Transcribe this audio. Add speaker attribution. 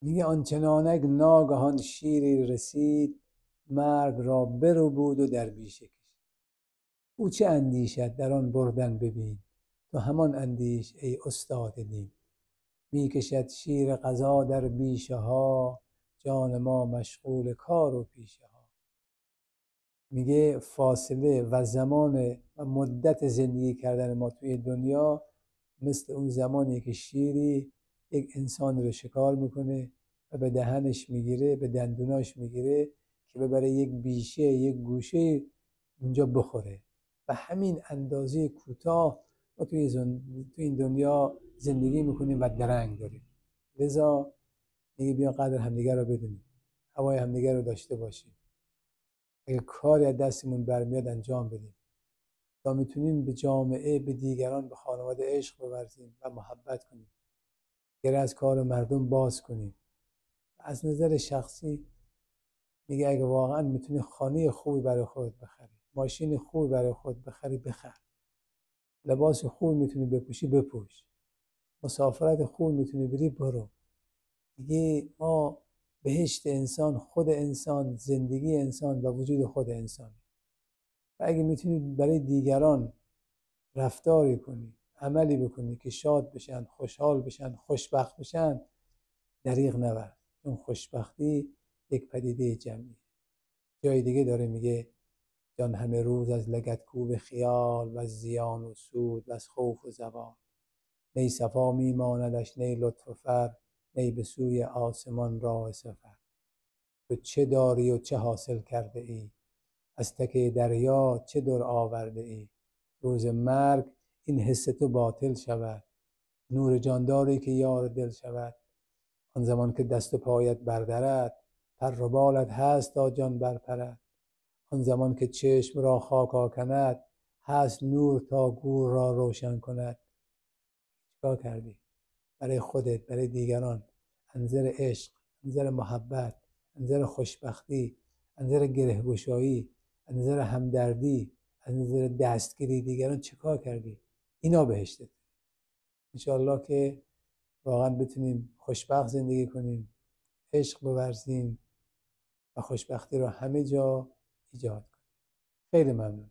Speaker 1: میگه آنچنانک ناگهان شیری رسید، مرگ را بربود و در بیشه کشید. او چه اندیشد در آن بردن ببین، تو همان اندیش ای استاد دین. میکشد شیر قضا در بیشه ها، جان ما مشغول کار و پیشه ها. میگه فاصله و زمان و مدت زندگی کردن ما توی دنیا مثل اون زمانی که شیری یک انسان رو شکار میکنه و به دهنش میگیره، به دندوناش میگیره که ببره یک بیشه، یک گوشه اونجا بخوره. و همین اندازه کوتاه ما توی این دنیا زندگی میکنیم و درنگ داریم. لذا میگه بیا قدر همدیگر رو بدونیم، هوای همدیگر رو داشته باشیم، اگه کاری از دستمون برمیاد انجام بدیم تا میتونیم به جامعه، به دیگران، به خانواده عشق بورزیم و محبت کنیم، گره از کار مردم باز کنیم. از نظر شخصی میگه اگه واقعا میتونی خانه خوبی برای خودت بخری، ماشین خوبی برای خودت بخری، بخر. لباس خوبی میتونی بپوشی، بپوش. مسافرت خوبی میتونی بری، برو. دیگه ما بهشت انسان، خود انسان، زندگی انسان و وجود خود انسان. و اگه میتونی برای دیگران رفتاری کنی، عملی بکنی که شاد بشن، خوشحال بشن، خوشبخت بشن، دریغ نورد. چون خوشبختی یک پدیده جمعی. جای دیگه داره میگه جان همه روز از لگدکوب خیال و از زیان و سود و از خوف و زوال. نی صفا میماندش نی لطف و فر، نی به سوی آسمان راه سفر. تو چه داری و چه حاصل کرده ای، از تک دریا چه در آورده ای. روز مرگ این حس تو باطل شود، نور جانداری که یار دل شود. آن زمان که دست و پایت بردرد، پر و بالت هست تا جان برپرد. آن زمان که چشم را خاک آکند، هست نور تا گور را روشن کند. چیکار کردی برای خودت، برای دیگران؟ انظر عشق، انظر محبت، انظر خوشبختی، انظر گرهگشایی، انظر همدردی، انظر دستگیری دیگران چیکار کردی؟ اینا بهشتت. انشاءالله که واقعا بتونیم خوشبخت زندگی کنیم، عشق بورزیم و خوشبختی رو همه جا ایجاد کنیم. خیلی ممنون.